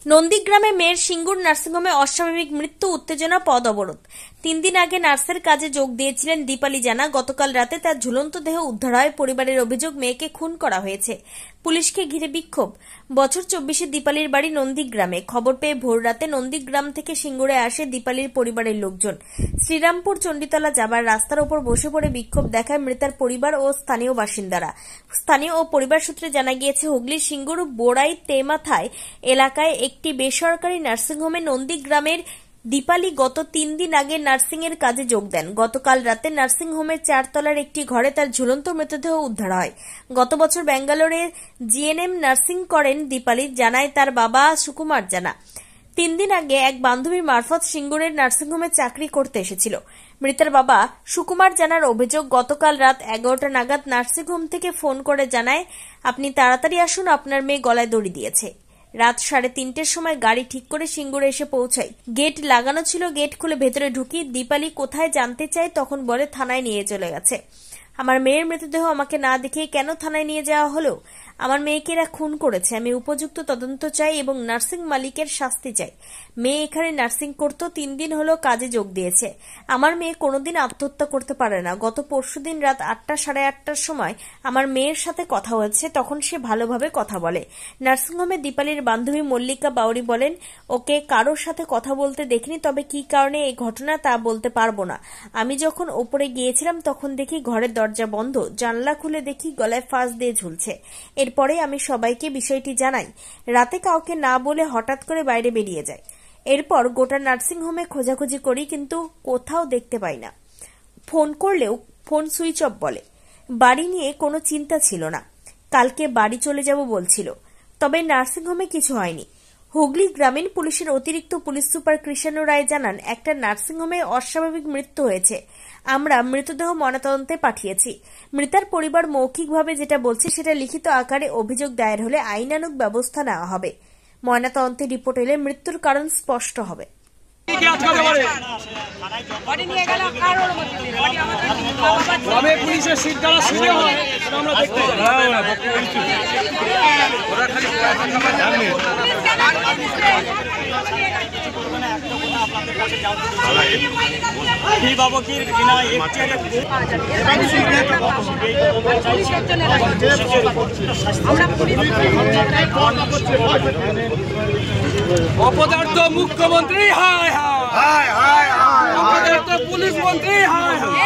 নন্দীগ্রামে মেয়ের সিঙ্গুর নার্সিংহোমে অস্বাভাবিক মৃত্যু, উত্তেজনা, পদ অবরোধ। 3 দিন আগে নার্সের কাজে যোগ দিয়েছিলেন দীপালি জানা। গতকাল রাতে তার ঝুলন্ত দেহ উদ্ধার হয়। পরিবারের অভিযোগ, মেয়েকে খুন করা হয়েছে। পুলিশকে ঘিরে বিক্ষোভ। বছর 24 দীপালির বাড়ি নন্দীগ্রামে। খবর পেয়ে ভোর রাতে নন্দীগ্রাম থেকে সিঙ্গুরে আসে দীপালির পরিবারের লোকজন। শ্রীরামপুর চণ্ডীতলা যাবার রাস্তার ওপর বসে পড়ে বিক্ষোভ দেখায় মৃতার পরিবার ও স্থানীয় বাসিন্দারা। স্থানীয় ও পরিবার সূত্রে জানা গিয়েছে, হুগলির সিঙ্গুর বোড়াই তেমাথায় এলাকায় একটি বেসরকারি নার্সিংহোমে নন্দীগ্রামের দীপালি গত 3 দিন আগে নার্সিং এর কাজে যোগ দেন। গতকাল রাতে নার্সিংহোমের 4 তলার একটি ঘরে তার ঝুলন্ত মৃতদেহ উদ্ধার হয়। গত বছর ব্যাঙ্গালোরে জিএনএম নার্সিং করেন দীপালি, জানায় তার বাবা সুকুমার জানা। 3 দিন আগে এক বান্ধবীর মারফত সিঙ্গুরের নার্সিংহোমে চাকরি করতে এসেছিল। মৃতের বাবা সুকুমার জানার অভিযোগ, গতকাল রাত 11টা নাগাদ নার্সিংহোম থেকে ফোন করে জানায়, আপনি তাড়াতাড়ি আসুন, আপনার মেয়ে গলায় দড়ি দিয়েছে। রাত 3:30টার সময় গাড়ি ঠিক করে সিঙ্গুরে এসে পৌঁছাই। গেট লাগানো ছিল, গেট খুলে ভেতরে ঢুকি। দীপালি কোথায় জানতে চাই, তখন বলে থানায় নিয়ে চলে গেছে। আমার মেয়ের মৃতদেহ আমাকে না দেখিয়ে কেন থানায় নিয়ে যাওয়া হলো? আমার মেয়েকে এরা খুন করেছে। আমি উপযুক্ত তদন্ত চাই এবং নার্সিং মালিকের শাস্তি চাই। মেয়ে এখানে নার্সিং করত, 3 দিন হলো কাজে যোগ দিয়েছে। আমার মেয়ে কোনোদিন আত্মহত্যা করতে পারে না। গত পরশুদিন রাত 8টা সাড়ে 8টার সময় আমার মেয়ের সাথে কথা হয়েছে, তখন সে ভালোভাবে কথা বলে। নার্সিংহোমে দীপালির বান্ধবী মল্লিকা বাউরি বলেন, ওকে কারোর সাথে কথা বলতে দেখিনি, তবে কি কারণে এই ঘটনা তা বলতে পারবো না। আমি যখন ওপরে গিয়েছিলাম তখন দেখি ঘরের দরজা বন্ধ, জানলা খুলে দেখি গলায় ফাঁস দিয়ে ঝুলছে। এরপরে আমি সবাইকে বিষয়টি জানাই। রাতে কাউকে না বলে হঠাৎ করে বাইরে বেরিয়ে যায়। এরপর গোটা নার্সিং হোমে খোঁজাখুঁজি করি, কিন্তু কোথাও দেখতে পাই না। ফোন করলেও ফোন সুইচ অফ বলে। বাড়ি নিয়ে কোনো চিন্তা ছিল না। কালকে বাড়ি চলে যাব বলছিল, তবে নার্সিং হোমে কিছু হয়নি। হুগলি গ্রামীণ পুলিশের অতিরিক্ত পুলিশ সুপার কৃষ্ণ রায় জানান, একটা নার্সিং হোমে অস্বাভাবিক মৃত্যু হয়েছে। আমরা মৃতদেহ ময়নাতদন্তে পাঠিয়েছি। মৃতার পরিবার মৌখিকভাবে যেটা বলছে সেটা লিখিত আকারে অভিযোগ দায়ের হলে আইনানুগ ব্যবস্থা নেওয়া হবে। ময়নাতদন্তের রিপোর্ট এলে মৃত্যুর কারণ স্পষ্ট হবে। অপদার্থ মুখ্যমন্ত্রী হায় হায়, অপদার্থ পুলিশ মন্ত্রী হায় হায়।